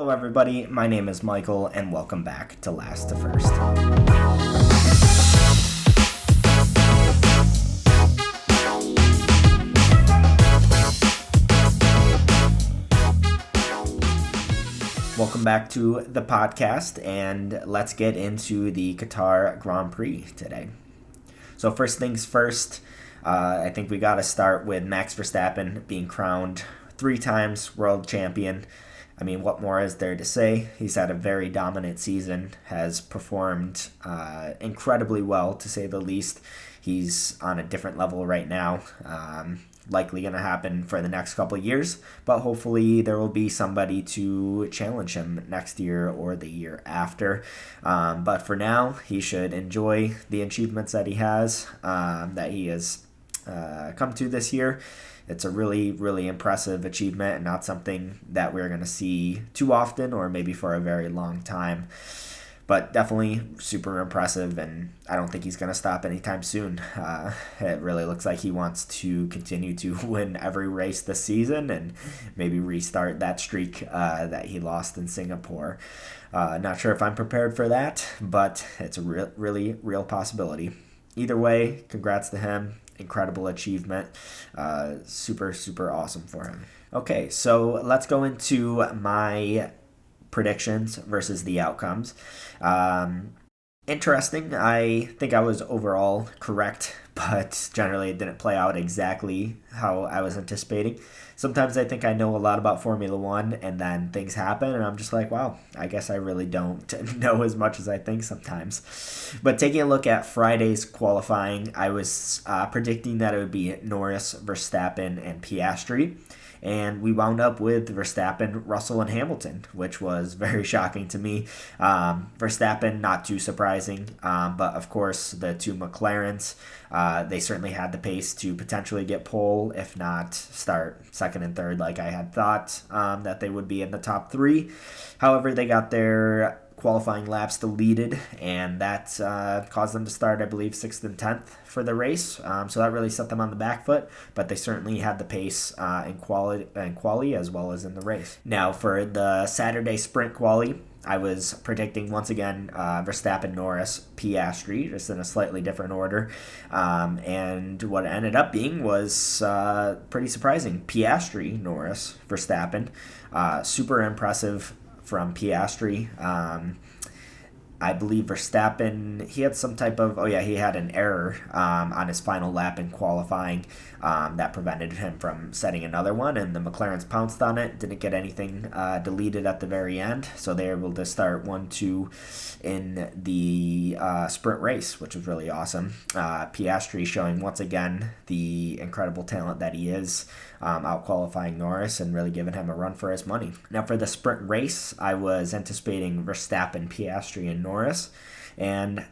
Hello everybody, my name is Michael and welcome back to Last to First. Welcome back to the podcast, and let's get into the Qatar Grand Prix today. So first things first, I think we got to start with Max Verstappen being crowned 3 times world champion. I mean, what more is there to say? He's had a very dominant season, has performed incredibly well, to say the least. He's on a different level right now. Likely going to happen for the next couple of years, but hopefully there will be somebody to challenge him next year or the year after. But for now, he should enjoy the achievements that he has come to this year. It's a really, really impressive achievement and not something that we're going to see too often or maybe for a very long time. But definitely super impressive, and I don't think he's going to stop anytime soon. It really looks like he wants to continue to win every race this season and maybe restart that streak that he lost in Singapore. Not sure if I'm prepared for that, but it's a really real possibility. Either way, congrats to him. Incredible achievement. Super awesome for him. Okay, so let's go into my predictions versus the outcomes. Interesting. I think I was overall correct, but generally it didn't play out exactly how I was anticipating. Sometimes I think I know a lot about Formula One, and then things happen, and I'm just like, wow, I guess I really don't know as much as I think sometimes. But taking a look at Friday's qualifying, I was predicting that it would be Norris, Verstappen, and Piastri. And we wound up with Verstappen, Russell, and Hamilton, which was very shocking to me. Verstappen, not too surprising, but of course the 2 McLarens, they certainly had the pace to potentially get pole, if not start second and third like I had thought that they would be in the top 3. However, they got their qualifying laps deleted, and that caused them to start, I believe, 6th and 10th for the race. So that really set them on the back foot, but they certainly had the pace in quali as well as in the race. Now, for the Saturday sprint quali, I was predicting once again Verstappen, Norris, Piastri, just in a slightly different order. And what it ended up being was pretty surprising. Piastri, Norris, Verstappen. Super impressive from Piastri. I believe Verstappen, he had some type of, he had an error on his final lap in qualifying that prevented him from setting another one, and the McLarens pounced on it, didn't get anything deleted at the very end, so they were able to start 1-2 in the sprint race, which was really awesome. Piastri showing once again the incredible talent that he is, out-qualifying Norris and really giving him a run for his money. Now for the sprint race, I was anticipating Verstappen, Piastri, and Norris, and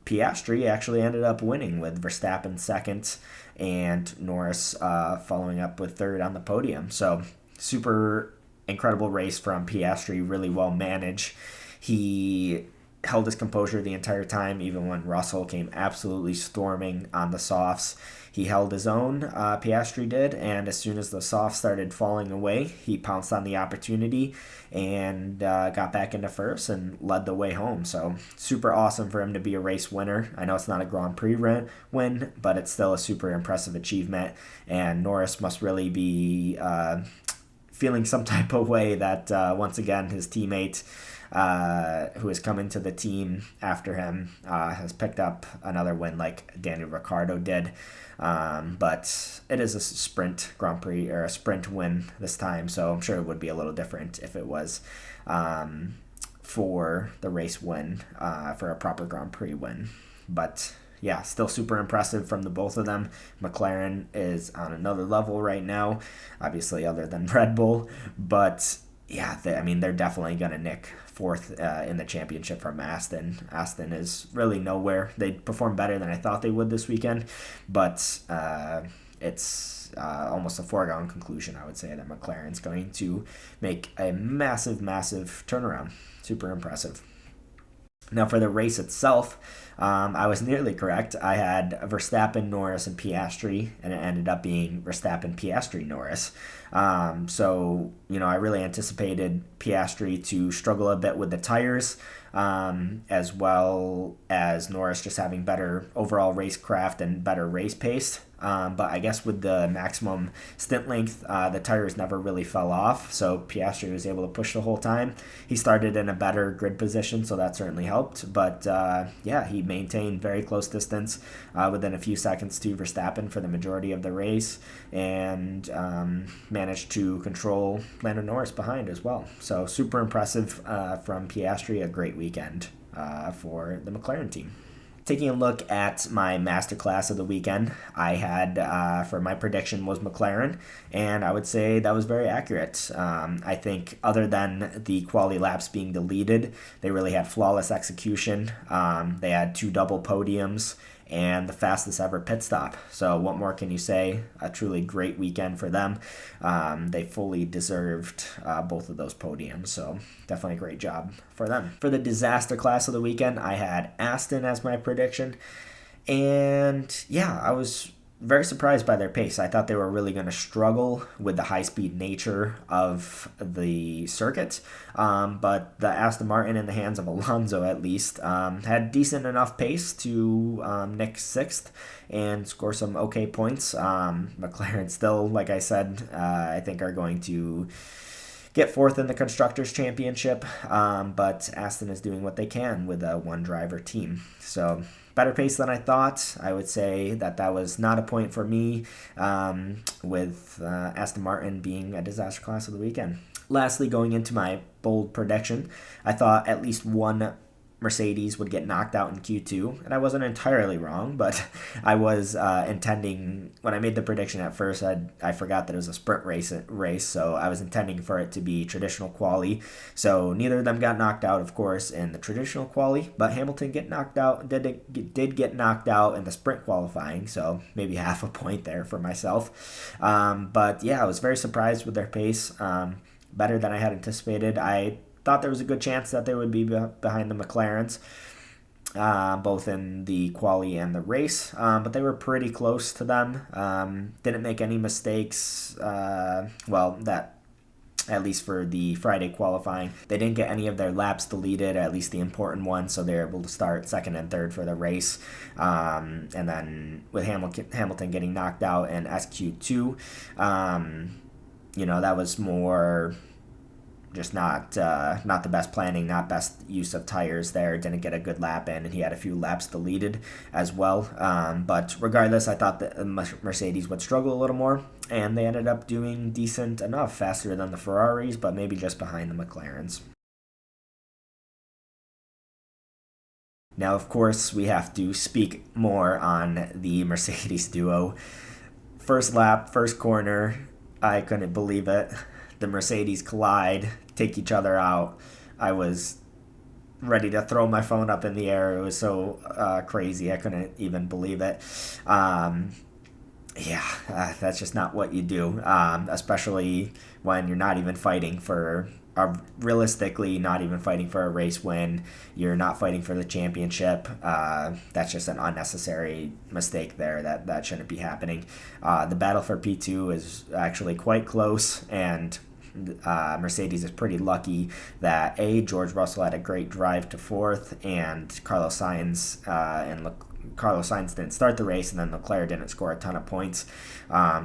Piastri actually ended up winning with Verstappen second and Norris following up with third on the podium. So super incredible race from Piastri, really well managed. He held his composure the entire time, even when Russell came absolutely storming on the softs. He held his own, Piastri did, and as soon as the softs started falling away, he pounced on the opportunity and got back into first and led the way home. So super awesome for him to be a race winner. I know it's not a Grand Prix win, but it's still a super impressive achievement, and Norris must really be feeling some type of way that once again his teammate who has come into the team after him has picked up another win like Daniel Ricciardo did. But it is a sprint Grand Prix or a sprint win this time, so I'm sure it would be a little different if it was for the race win, for a proper Grand Prix win. But yeah, still super impressive from the both of them. McLaren is on another level right now, obviously other than Red Bull, but yeah, they're definitely going to nick 4th in the championship from Aston. Aston is really nowhere. They performed better than I thought they would this weekend, but it's almost a foregone conclusion, I would say, that McLaren's going to make a massive turnaround. Super impressive. Now, for the race itself, I was nearly correct. I had Verstappen, Norris, and Piastri, and it ended up being Verstappen, Piastri, Norris. I really anticipated Piastri to struggle a bit with the tires, as well as Norris just having better overall racecraft and better race pace. But I guess with the maximum stint length, the tires never really fell off, so Piastri was able to push the whole time. He started in a better grid position, so that certainly helped. But he maintained very close distance within a few seconds to Verstappen for the majority of the race, and managed to control Lando Norris behind as well. So super impressive from Piastri, a great weekend for the McLaren team. Taking a look at my masterclass of the weekend, I had for my prediction was McLaren, and I would say that was very accurate. I think other than the quality laps being deleted, they really had flawless execution. They had 2 double podiums and the fastest ever pit stop. So what more can you say? A truly great weekend for them. They fully deserved both of those podiums. So definitely a great job for them. For the disaster class of the weekend, I had Aston as my prediction. And yeah, I was very surprised by their pace. I thought they were really going to struggle with the high-speed nature of the circuit, but the Aston Martin, in the hands of Alonso at least, had decent enough pace to nick 6th and score some okay points. McLaren still, like I said, I think are going to get 4th in the Constructors' Championship, but Aston is doing what they can with a one-driver team. So better pace than I thought. I would say that was not a point for me, with Aston Martin being a disaster class of the weekend. Lastly, going into my bold prediction, I thought at least one Mercedes would get knocked out in Q2, and I wasn't entirely wrong, but I was intending, when I made the prediction at first, I forgot that it was a sprint race, so I was intending for it to be traditional quali. So neither of them got knocked out, of course, in the traditional quali, but Hamilton did get knocked out in the sprint qualifying, so maybe half a point there for myself. But yeah, I was very surprised with their pace, better than I had anticipated. I thought there was a good chance that they would be behind the McLarens, both in the quali and the race, but they were pretty close to them. Didn't make any mistakes, that at least for the Friday qualifying. They didn't get any of their laps deleted, at least the important ones, so they were able to start 2nd and 3rd for the race. And then with Hamilton getting knocked out in SQ2, that was more just not the best planning, not best use of tires there. Didn't get a good lap in, and he had a few laps deleted as well. But regardless, I thought that Mercedes would struggle a little more, and they ended up doing decent enough, faster than the Ferraris, but maybe just behind the McLarens. Now, of course, we have to speak more on the Mercedes duo. First lap, first corner, I couldn't believe it. The Mercedes collide, take each other out. I was ready to throw my phone up in the air. It was so crazy. I couldn't even believe it. That's just not what you do, especially when you're not even fighting for, realistically, not even fighting for a race win. You're not fighting for the championship. That's just an unnecessary mistake there. That shouldn't be happening. The battle for P2 is actually quite close, and Mercedes is pretty lucky that George Russell had a great drive to 4th, and Carlos Sainz didn't start the race, and then Leclerc didn't score a ton of points.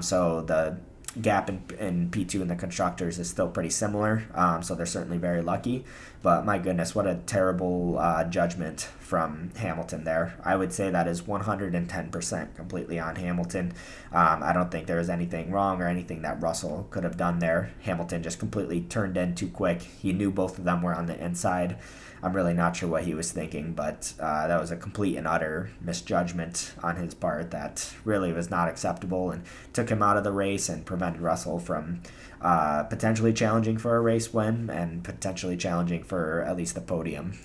So the gap in P2 in the Constructors is still pretty similar, so they're certainly very lucky. But my goodness, what a terrible judgment from Hamilton there. I would say that is 110% completely on Hamilton. I don't think there was anything wrong or anything that Russell could have done there. Hamilton just completely turned in too quick. He knew both of them were on the inside. I'm really not sure what he was thinking, but that was a complete and utter misjudgment on his part that really was not acceptable and took him out of the race and prevented Russell from potentially challenging for a race win and potentially challenging for at least the podium.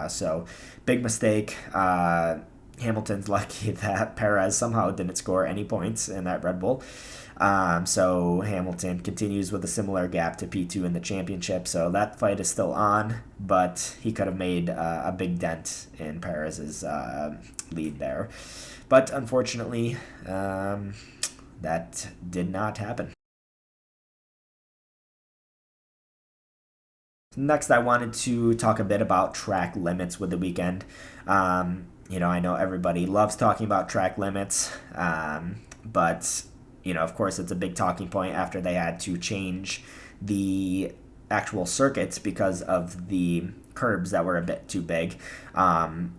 So big mistake. Hamilton's lucky that Perez somehow didn't score any points in that Red Bull. So Hamilton continues with a similar gap to P2 in the championship. So that fight is still on, but he could have made a big dent in Perez's lead there. But unfortunately, that did not happen. Next, I wanted to talk a bit about track limits with the weekend. I know everybody loves talking about track limits, but of course, it's a big talking point after they had to change the actual circuits because of the curbs that were a bit too big.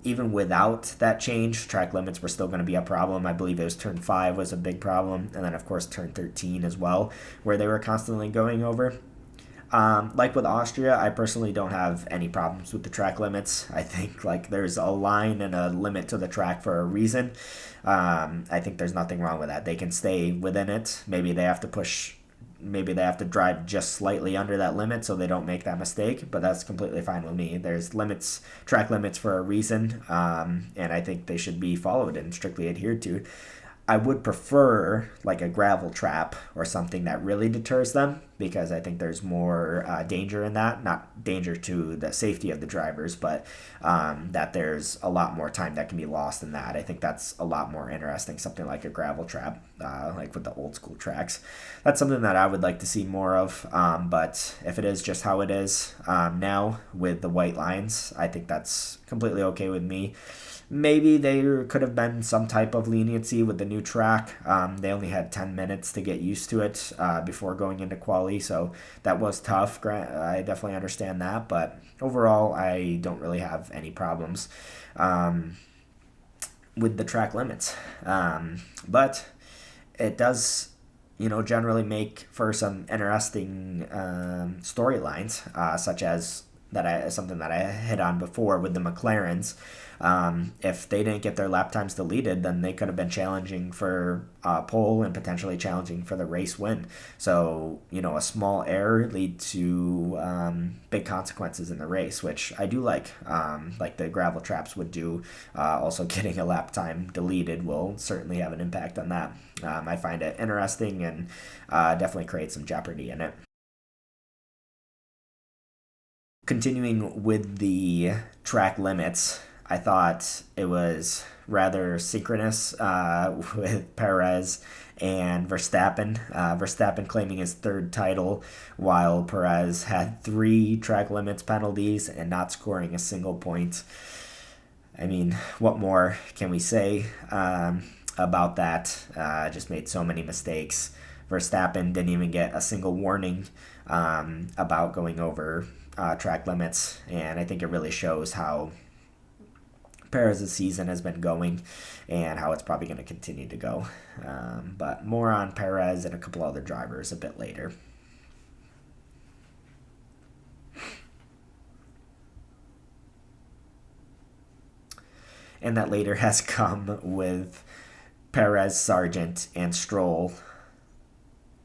Even without that change, track limits were still going to be a problem. I believe it was turn 5 was a big problem, and then of course turn 13 as well, where they were constantly going over. Like with Austria, I personally don't have any problems with the track limits. I think there's a line and a limit to the track for a reason. I think there's nothing wrong with that. They can stay within it. Maybe they have to drive just slightly under that limit so they don't make that mistake, but that's completely fine with me. There's track limits for a reason, and I think they should be followed and strictly adhered to. I would prefer a gravel trap or something that really deters them, because I think there's more danger in that. Not danger to the safety of the drivers, but that there's a lot more time that can be lost in that. I think that's a lot more interesting, something like a gravel trap, like with the old school tracks. That's something that I would like to see more of, but if it is just how it is now with the white lines, I think that's completely okay with me. Maybe there could have been some type of leniency with the new track. They only had 10 minutes to get used to it before going into quali, so that was tough. I definitely understand that, but overall, I don't really have any problems with the track limits. But it does, generally make for some interesting storylines, such as something that I hit on before with the McLarens. If they didn't get their lap times deleted, then they could have been challenging for pole and potentially challenging for the race win. So, a small error lead to big consequences in the race, which I do like the gravel traps would do. Also, getting a lap time deleted will certainly have an impact on that. I find it interesting and definitely create some jeopardy in it. Continuing with the track limits, I thought it was rather synchronous with Perez and Verstappen. Verstappen claiming his third title, while Perez had 3 track limits penalties and not scoring a single point. I mean, what more can we say about that? Just made so many mistakes. Verstappen didn't even get a single warning about going over track limits, and I think it really shows how Perez's season has been going and how it's probably going to continue to go. But more on Perez and a couple other drivers a bit later. And that later has come with Perez, Sargent, and Stroll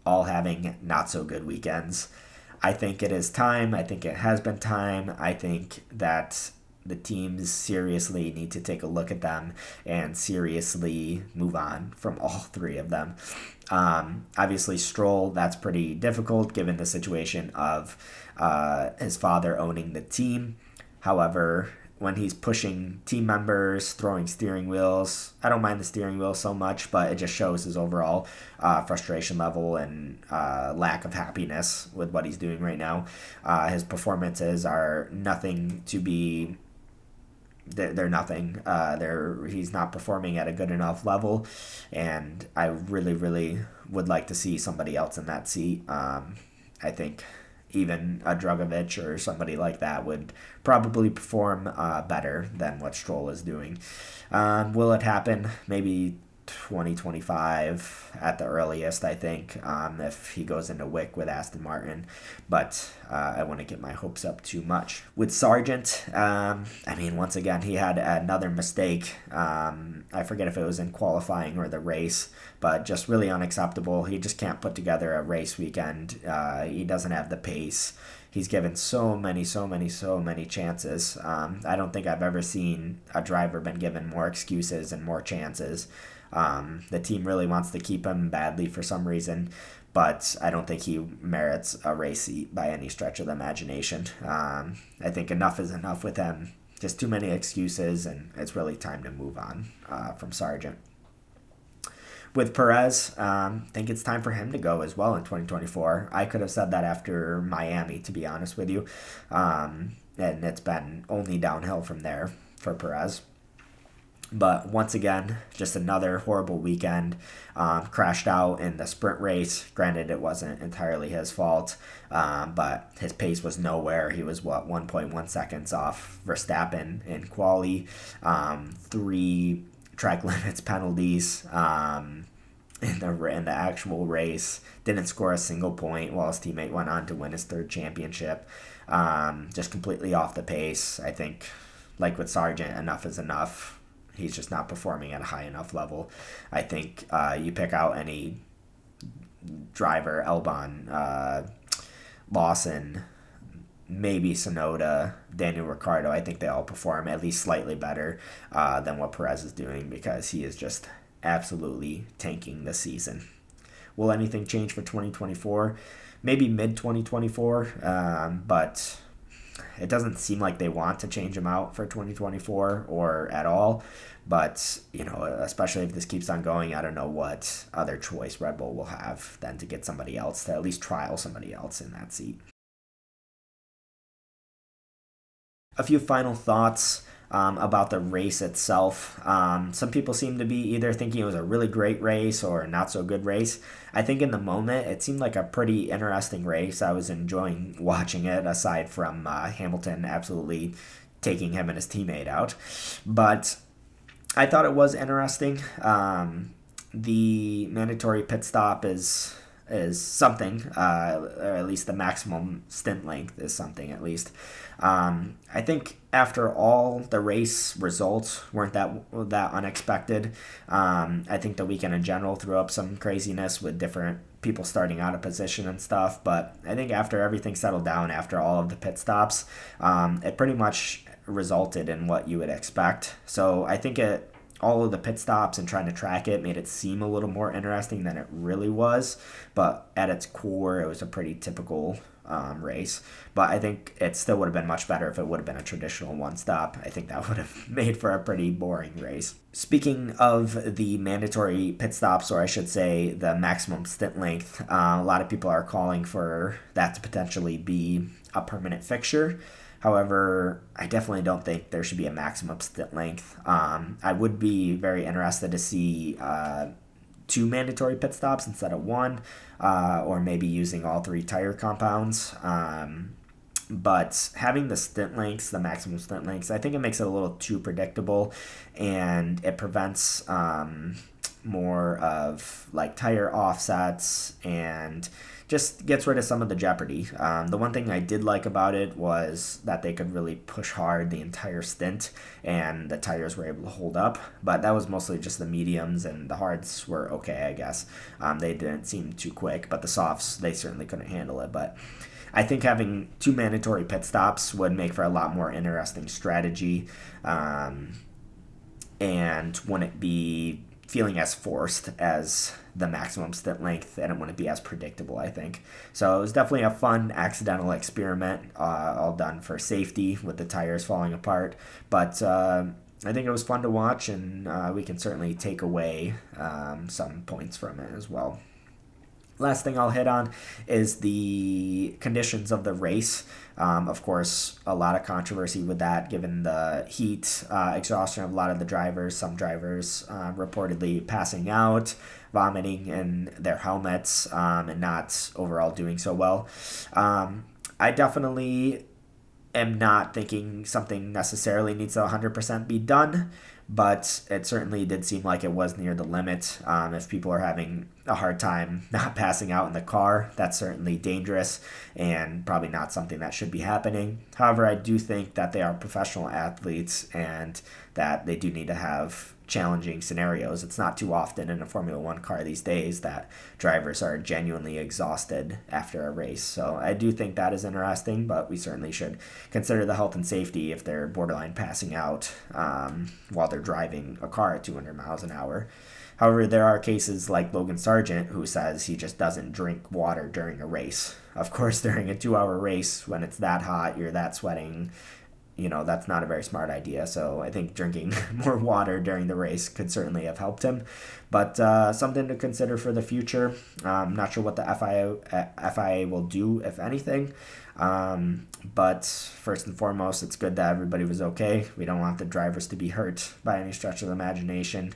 all having not so good weekends. I think it is time. I think it has been time. I think that the teams seriously need to take a look at them and seriously move on from all 3 of them. Obviously, Stroll, that's pretty difficult given the situation of his father owning the team. However, when he's pushing team members, throwing steering wheels, I don't mind the steering wheel so much, but it just shows his overall frustration level and lack of happiness with what he's doing right now. His performances are nothing to be... They're nothing. He's not performing at a good enough level, and I really, really would like to see somebody else in that seat. I think even a Drugovich or somebody like that would probably perform better than what Stroll is doing. Will it happen? Maybe 2025 at the earliest, I think, if he goes into WIC with Aston Martin. But I wouldn't get my hopes up too much. With Sargent, once again, he had another mistake. I forget if it was in qualifying or the race, but just really unacceptable. He just can't put together a race weekend. He doesn't have the pace. he's given so many chances. I don't think I've ever seen a driver been given more excuses and more chances. The team really wants to keep him badly for some reason, but I don't think he merits a race seat by any stretch of the imagination. I think enough is enough with him. Just too many excuses, and it's really time to move on from Sargent. With Perez, I think it's time for him to go as well in 2024. I could have said that after Miami, to be honest with you. And it's been only downhill from there for Perez. But once again, just another horrible weekend. Crashed out in the sprint race. Granted, it wasn't entirely his fault, but his pace was nowhere. He was, 1.1 seconds off Verstappen in quali. 3 track limits penalties in the actual race. Didn't score a single point while his teammate went on to win his 3rd championship. Just completely off the pace. I think, like with Sargent, enough is enough. He's just not performing at a high enough level. I think you pick out any driver, Albon, Lawson, maybe Sonoda, Daniel Ricciardo, I think they all perform at least slightly better than what Perez is doing, because he is just absolutely tanking this season. Will anything change for 2024? Maybe mid-2024, but it doesn't seem like they want to change him out for 2024 or at all. But, especially if this keeps on going, I don't know what other choice Red Bull will have than to get somebody else, to at least trial somebody else in that seat. A few final thoughts about the race itself. Some people seem to be either thinking it was a really great race or a not so good race. I think in the moment it seemed like a pretty interesting race. I was enjoying watching it, aside from Hamilton absolutely taking him and his teammate out. But I thought it was interesting. The mandatory pit stop is something, or at least the maximum stint length is something, at least. I think after all, the race results weren't that unexpected. I think the weekend in general threw up some craziness with different people starting out of position and stuff, but I think after everything settled down, after all of the pit stops, it pretty much resulted in what you would expect. So I think all of the pit stops and trying to track it made it seem a little more interesting than it really was, but at its core, it was a pretty typical race. But I think it still would have been much better if it would have been a traditional one stop. I think that would have made for a pretty boring race. Speaking of the mandatory pit stops, or I should say the maximum stint length, a lot of people are calling for that to potentially be a permanent fixture. However, I definitely don't think there should be a maximum stint length. I would be very interested to see 2 mandatory pit stops instead of 1, or maybe using all 3 tire compounds. But having the stint lengths, the maximum stint lengths, I think it makes it a little too predictable, and it prevents more of like tire offsets and just gets rid of some of the jeopardy. The one thing I did like about it was that they could really push hard the entire stint and the tires were able to hold up, but that was mostly just the mediums, and the hards were okay, I guess. They didn't seem too quick, but the softs, they certainly couldn't handle it. But I think having 2 mandatory pit stops would make for a lot more interesting strategy, and wouldn't be feeling as forced as the maximum stint length, and it wouldn't be as predictable, I think. So it was definitely a fun accidental experiment, all done for safety with the tires falling apart. But I think it was fun to watch, and we can certainly take away some points from it as well. Last thing I'll hit on is the conditions of the race. Of course, a lot of controversy with that, given the heat, exhaustion of a lot of the drivers. Some drivers reportedly passing out, vomiting in their helmets, and not overall doing so well. I definitely am not thinking something necessarily needs to 100% be done, but it certainly did seem like it was near the limit. If people are having a hard time not passing out in the car, that's certainly dangerous and probably not something that should be happening. However, I do think that they are professional athletes and that they do need to have challenging scenarios. It's not too often in a Formula One car these days that drivers are genuinely exhausted after a race. So I do think that is interesting, but we certainly should consider the health and safety if they're borderline passing out while they're driving a car at 200 miles an hour. However, there are cases like Logan Sargent, who says he just doesn't drink water during a race. Of course, during a 2-hour race, when it's that hot, you're that sweating, that's not a very smart idea. So I think drinking more water during the race could certainly have helped him. But something to consider for the future. I'm not sure what the FIA will do, if anything. But first and foremost, it's good that everybody was okay. We don't want the drivers to be hurt by any stretch of the imagination.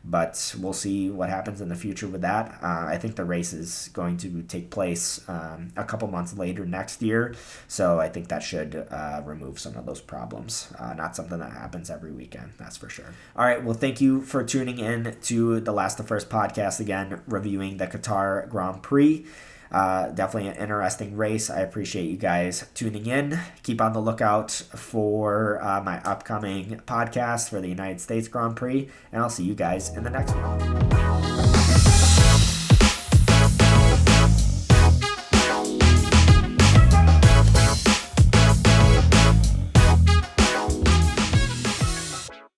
But we'll see what happens in the future with that. I think the race is going to take place a couple months later next year. So I think that should remove some of those problems. Not something that happens every weekend, that's for sure. All right, well, thank you for tuning in to the Last to First podcast again, reviewing the Qatar Grand Prix. Definitely an interesting race. I appreciate you guys tuning in. Keep on the lookout for my upcoming podcast for the United States Grand Prix, and I'll see you guys in the next one.